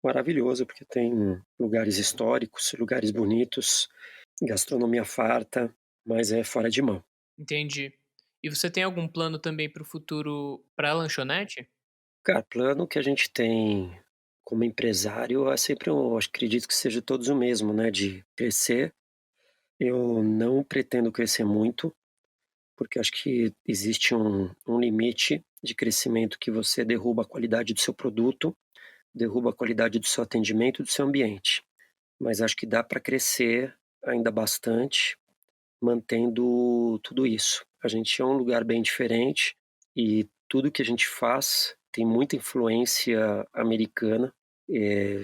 maravilhoso, porque tem lugares históricos, lugares bonitos, gastronomia farta, mas é fora de mão. Entendi. E você tem algum plano também para o futuro pra lanchonete? Cara, plano que a gente tem como empresário é sempre eu acredito que seja todos o mesmo, né, de crescer. Eu não pretendo crescer muito, porque acho que existe um limite de crescimento que você derruba a qualidade do seu produto, derruba a qualidade do seu atendimento, do seu ambiente. Mas acho que dá para crescer ainda bastante, mantendo tudo isso. A gente é um lugar bem diferente e tudo que a gente faz tem muita influência americana,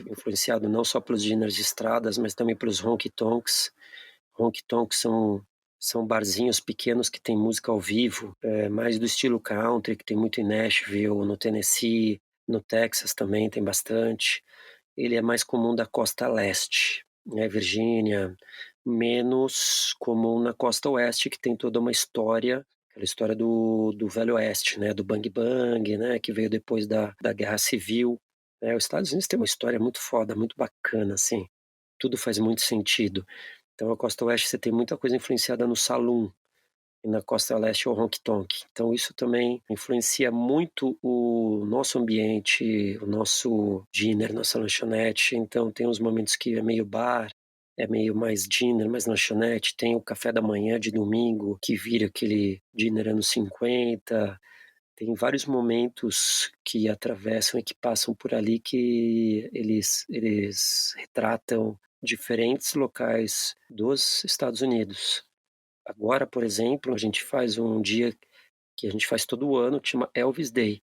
influenciado não só pelos gêneros de estradas, mas também pelos honky tonks. Honky tonks são barzinhos pequenos que tem música ao vivo, mais do estilo country, que tem muito em Nashville, no Tennessee, no Texas também tem bastante. Ele é mais comum da costa leste, né, Virgínia, menos comum na costa oeste, que tem toda uma história, aquela história do Velho Oeste, né, do Bang Bang, né, que veio depois da Guerra Civil. Os Estados Unidos tem uma história muito foda, muito bacana, assim, tudo faz muito sentido. Então a costa oeste você tem muita coisa influenciada no saloon, e na costa leste é o honky tonk. Então isso também influencia muito o nosso ambiente, o nosso dinner, nossa lanchonete. Então tem uns momentos que é meio bar, é meio mais dinner, mais lanchonete. Tem o café da manhã de domingo, que vira aquele dinner anos 50. Tem vários momentos que atravessam e que passam por ali que eles retratam diferentes locais dos Estados Unidos. Agora, por exemplo, a gente faz um dia que a gente faz todo ano, que chama Elvis Day.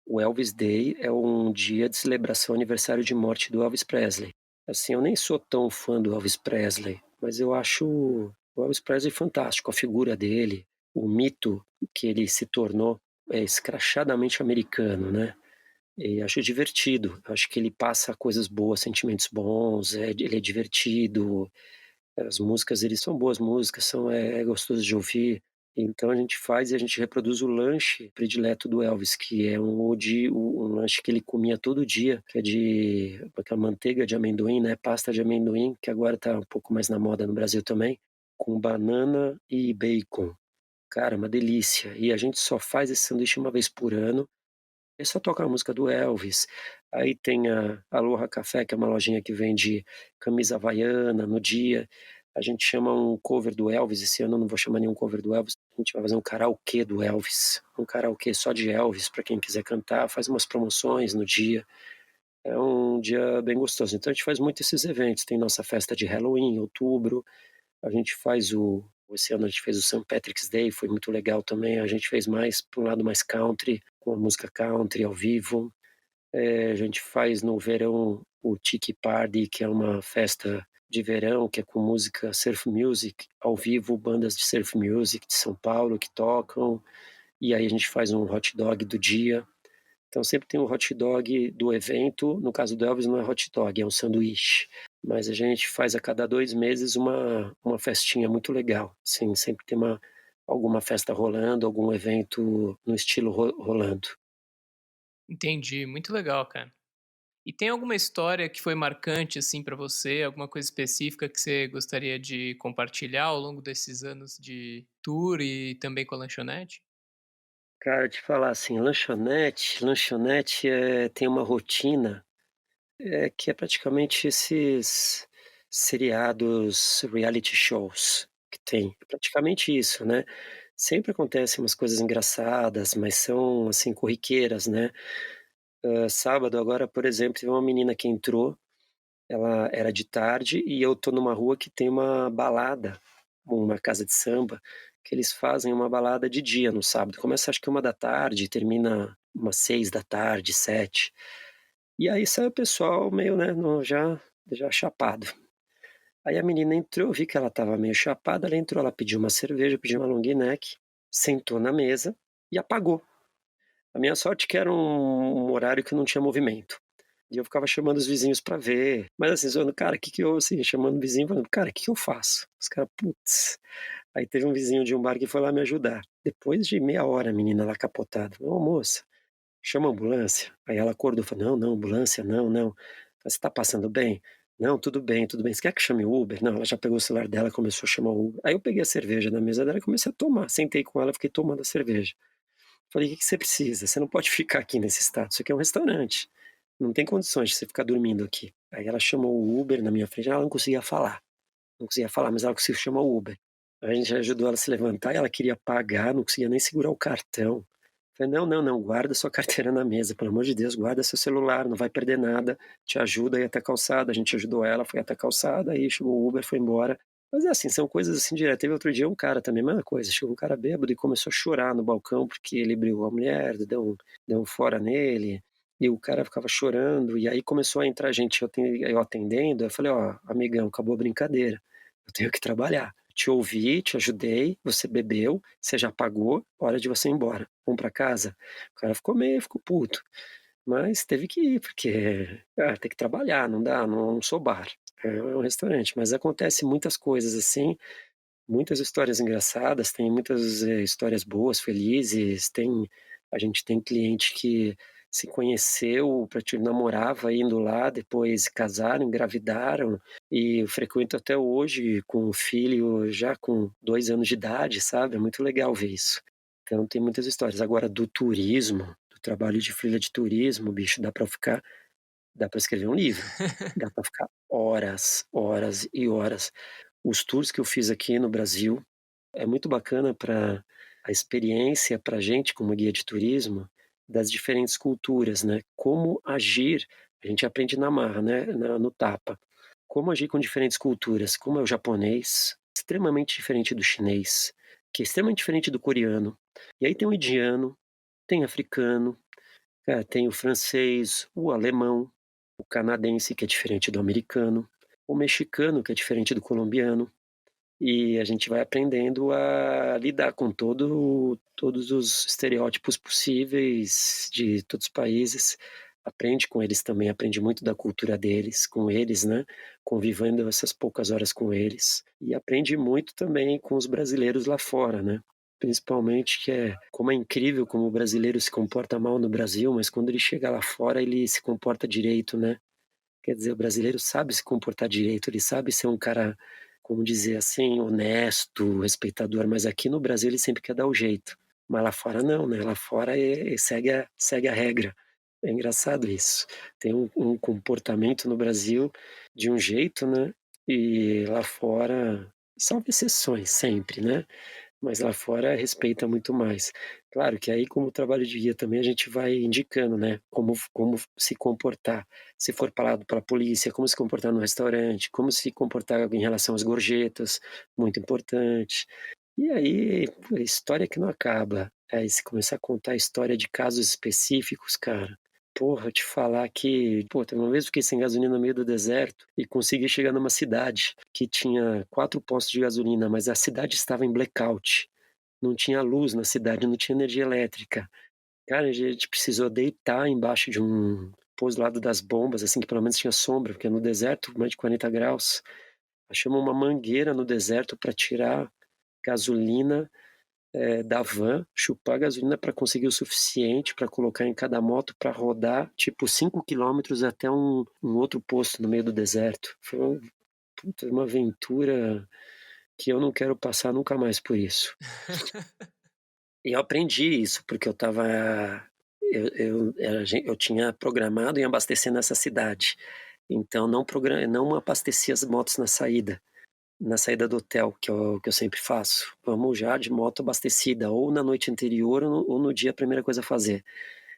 O Elvis Day é um dia de celebração ao aniversário de morte do Elvis Presley. Assim, eu nem sou tão fã do Elvis Presley, mas eu acho O Elvis Presley é fantástico, a figura dele, o mito que ele se tornou é escrachadamente americano, né. E acho divertido, acho que ele passa coisas boas, sentimentos bons, ele é divertido, as músicas dele são boas músicas, é gostoso de ouvir. Então a gente faz e a gente reproduz o lanche predileto do Elvis, que é um lanche que ele comia todo dia, que é de aquela manteiga de amendoim, né, pasta de amendoim, que agora tá um pouco mais na moda no Brasil também, com banana e bacon. Cara, uma delícia. E a gente só faz esse sanduíche uma vez por ano, e só toca a música do Elvis. Aí tem a Aloha Café, que é uma lojinha que vende camisa havaiana no dia. A gente chama um cover do Elvis, esse ano eu não vou chamar nenhum cover do Elvis, a gente vai fazer um karaokê do Elvis, um karaokê só de Elvis para quem quiser cantar, faz umas promoções no dia. É um dia bem gostoso. Então a gente faz muito esses eventos, tem nossa festa de Halloween em outubro, a gente faz esse ano a gente fez o St. Patrick's Day, foi muito legal também, a gente fez mais para um lado mais country, com a música country ao vivo. A gente faz no verão o Tiki Party, que é uma festa de verão, que é com música surf music, ao vivo, bandas de surf music de São Paulo que tocam, e aí a gente faz um hot dog do dia. Então sempre tem um hot dog do evento, no caso do Elvis não é hot dog, é um sanduíche. Mas a gente faz a cada 2 meses uma festinha muito legal, sim, sempre tem alguma festa rolando, algum evento no estilo rolando. Entendi, muito legal, cara. E tem alguma história que foi marcante, assim, pra você? Alguma coisa específica que você gostaria de compartilhar ao longo desses anos de tour e também com a lanchonete? Cara, te falar assim, lanchonete, tem uma rotina, que é praticamente esses seriados, reality shows que tem, é praticamente isso, né. Sempre acontecem umas coisas engraçadas, mas são, assim, corriqueiras, né. Sábado agora, por exemplo, teve uma menina que entrou, ela era de tarde e eu tô numa rua que tem uma balada, uma casa de samba, que eles fazem uma balada de dia no sábado. Começa acho que 13h e termina umas 18h, 19h. E aí sai o pessoal meio, né, já chapado. Aí a menina entrou, eu vi que ela estava meio chapada, ela entrou, ela pediu uma cerveja, pediu uma long neck, sentou na mesa e apagou. A minha sorte é que era um horário que não tinha movimento. E eu ficava chamando os vizinhos pra ver, mas assim, zoando: "Cara, que eu", assim, chamando o vizinho, falando: "Cara, que eu faço?". Os caras: "Putz". Aí teve um vizinho de um bar que foi lá me ajudar. Depois de meia hora a menina lá capotada: "Ô moça, chama a ambulância". Aí ela acordou, falou: "Não, não, ambulância não, não". Falei: "Você tá passando bem?". "Não, tudo bem, tudo bem. Você quer que chame o Uber?". Não, ela já pegou o celular dela, começou a chamar o Uber. Aí eu peguei a cerveja da mesa dela e comecei a tomar. Sentei com ela, fiquei tomando a cerveja. Falei: "O que que você precisa? Você não pode ficar aqui nesse estado, isso aqui é um restaurante. Não tem condições de você ficar dormindo aqui". Aí ela chamou o Uber na minha frente, ela não conseguia falar, não conseguia falar, mas ela conseguiu chamar o Uber. Aí a gente ajudou ela a se levantar e ela queria pagar, não conseguia nem segurar o cartão. Falei: "Não, não, não, guarda sua carteira na mesa, pelo amor de Deus, guarda seu celular, não vai perder nada, te ajuda a ir até a calçada". A gente ajudou ela, foi até a calçada, aí chegou o Uber, foi embora. Mas é assim, são coisas assim direto. Teve outro dia um cara também, mesma coisa, chegou um cara bêbado e começou a chorar no balcão, porque ele brigou com a mulher, deu um fora nele, e o cara ficava chorando, e aí começou a entrar gente, eu atendendo, eu falei: "Ó, amigão, acabou a brincadeira, eu tenho que trabalhar. Te ouvi, te ajudei, você bebeu, você já pagou, hora de você ir embora. Vamos pra casa?". O cara ficou puto, mas teve que ir, porque, tem que trabalhar, não dá, não sou bar, é um restaurante. Mas acontece muitas coisas assim, muitas histórias engraçadas, tem muitas, histórias boas, felizes, a gente tem cliente que se conheceu, namorava indo lá, depois casaram, engravidaram, e eu frequento até hoje com o filho já com 2 anos de idade, sabe, é muito legal ver isso. Então tem muitas histórias. Agora do turismo, do trabalho de freela de turismo, bicho, dá pra escrever um livro, dá pra ficar horas, horas e horas. Os tours que eu fiz aqui no Brasil, é muito bacana para a experiência pra gente como guia de turismo, das diferentes culturas, né, como agir, a gente aprende na marra, né, no tapa. Como agir com diferentes culturas, como é o japonês, extremamente diferente do chinês, que é extremamente diferente do coreano. E aí tem o indiano, tem africano, tem o francês, o alemão, o canadense, que é diferente do americano, o mexicano, que é diferente do colombiano. e a gente vai aprendendo a lidar com todos os estereótipos possíveis de todos os países. Aprende com eles também, aprende muito da cultura deles, com eles, né, convivendo essas poucas horas com eles. E aprende muito também com os brasileiros lá fora, né, principalmente que é como é incrível como o brasileiro se comporta mal no Brasil, mas quando ele chega lá fora ele se comporta direito, né. Quer dizer, o brasileiro sabe se comportar direito, ele sabe ser um cara, como dizer assim, honesto, respeitador, mas aqui no Brasil ele sempre quer dar o jeito. Mas lá fora não, né, lá fora, segue a regra. É engraçado isso. Tem um comportamento no Brasil de um jeito, né, e lá fora, salvo exceções sempre, né, mas lá fora respeita muito mais. Claro que aí como trabalho de guia também a gente vai indicando, né, como se comportar, se for parado pela polícia, como se comportar no restaurante, como se comportar em relação às gorjetas, muito importante. E aí, pô, história que não acaba. Aí se começar a contar a história de casos específicos, cara, porra, te falar que, pô, teve uma vez eu fiquei sem gasolina no meio do deserto e consegui chegar numa cidade que tinha 4 postos de gasolina, mas a cidade estava em blackout. Não tinha luz na cidade, não tinha energia elétrica. Cara, a gente precisou deitar embaixo de um posto do lado das bombas, assim, que pelo menos tinha sombra, porque no deserto, mais de 40 graus. Achamos uma mangueira no deserto para tirar gasolina, da van, chupar gasolina para conseguir o suficiente para colocar em cada moto para rodar, tipo, 5 quilômetros até um outro posto no meio do deserto. Foi puta, uma aventura que eu não quero passar nunca mais por isso. E eu aprendi isso, porque eu tinha programado em abastecer nessa cidade, então não abasteci as motos na saída do hotel, que eu sempre faço. Vamos já de moto abastecida, ou na noite anterior ou no dia, a primeira coisa a fazer.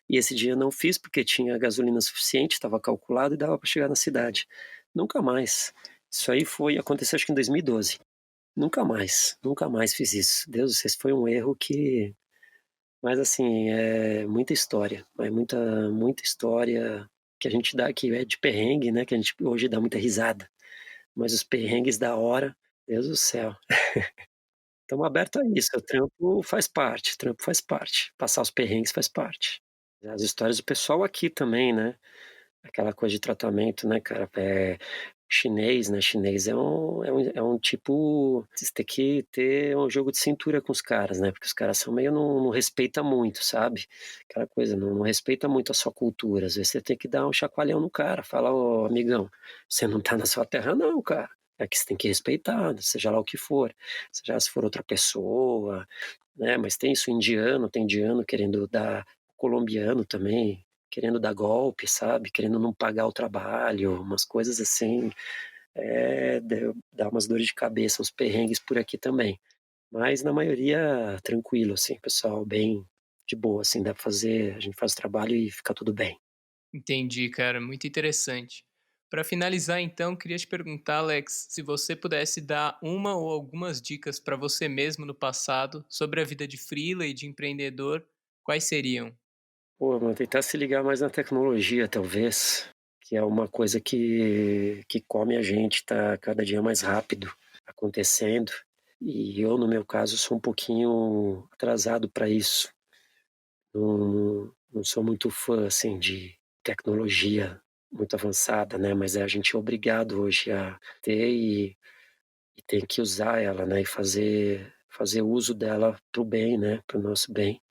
E esse dia eu não fiz, porque tinha gasolina suficiente, estava calculado e dava para chegar na cidade. Nunca mais. Isso aí aconteceu acho que em 2012. Nunca mais fiz isso. Deus do céu, esse foi um erro que, mas assim, é muita história, é muita história que a gente dá, que é de perrengue, né, que a gente hoje dá muita risada, mas os perrengues da hora, Deus do céu. Estamos aberto a isso, o trampo faz parte, passar os perrengues faz parte. As histórias do pessoal aqui também, né. Aquela coisa de tratamento, né, cara, chinês, né, chinês é um tipo, você tem que ter um jogo de cintura com os caras, né, porque os caras são meio não respeita muito, sabe. Aquela coisa, não respeita muito a sua cultura, às vezes você tem que dar um chacoalhão no cara, fala: "Ô amigão, você não tá na sua terra não, cara, aqui você tem que respeitar, seja lá o que for, seja se for outra pessoa", né, mas tem isso, tem indiano querendo dar, colombiano também, querendo dar golpe, sabe, querendo não pagar o trabalho, umas coisas assim, dá umas dores de cabeça, uns perrengues por aqui também. Mas na maioria tranquilo, assim, pessoal bem de boa, assim, dá pra fazer, a gente faz o trabalho e fica tudo bem. Entendi, cara, muito interessante. Para finalizar, então, queria te perguntar, Alex, se você pudesse dar uma ou algumas dicas para você mesmo no passado sobre a vida de freela e de empreendedor, quais seriam? Pô, mano, tentar se ligar mais na tecnologia talvez, que é uma coisa que come a gente, tá cada dia mais rápido acontecendo, e eu, no meu caso, sou um pouquinho atrasado para isso. Não sou muito fã, assim, de tecnologia muito avançada, né, mas a gente é obrigado hoje a ter e tem que usar ela, né, e fazer uso dela para o bem, né, para o nosso bem.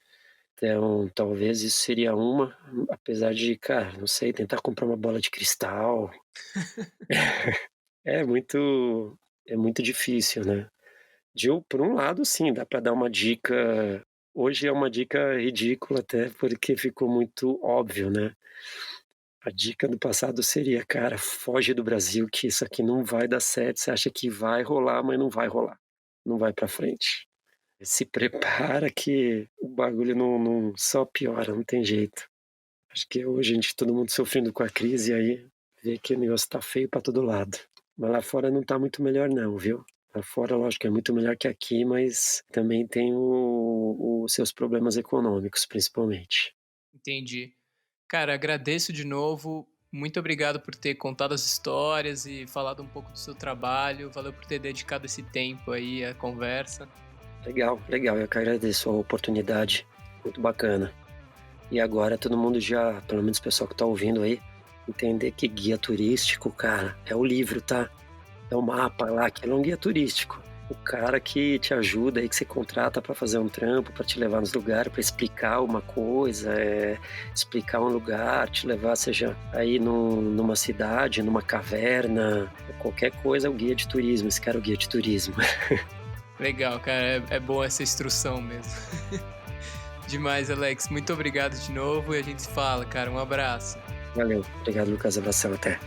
Então, talvez isso seria uma, apesar de, cara, não sei, tentar comprar uma bola de cristal. É muito é muito difícil, né. Por um lado, sim, dá para dar uma dica, hoje é uma dica ridícula até, porque ficou muito óbvio, né. A dica do passado seria: "Cara, foge do Brasil que isso aqui não vai dar certo, você acha que vai rolar, mas não vai rolar, não vai pra frente. Se prepara que o bagulho não só piora, não tem jeito". Acho que hoje a gente todo mundo sofrendo com a crise aí, vê que o negócio tá feio pra todo lado. Mas lá fora não tá muito melhor não, viu. Lá fora, lógico que é muito melhor que aqui, mas também tem os seus problemas econômicos, principalmente. Entendi. Cara, agradeço de novo. Muito obrigado por ter contado as histórias e falado um pouco do seu trabalho. Valeu por ter dedicado esse tempo aí à conversa. Legal, legal. Eu que agradeço a oportunidade. Muito bacana. E agora todo mundo já, pelo menos o pessoal que tá ouvindo aí, entender que guia turístico, cara, é o livro, tá? É o mapa lá, aquilo é um guia turístico. O cara que te ajuda aí, que você contrata para fazer um trampo, para te levar nos lugares, para explicar uma coisa, explicar um lugar, te levar, seja aí numa cidade, numa caverna, qualquer coisa, é o guia de turismo. Esse cara é o guia de turismo. Legal, cara, é boa essa instrução mesmo. Demais, Alex. Muito obrigado de novo e a gente se fala, cara. Um abraço. Valeu. Obrigado, Lucas. Abração. Até.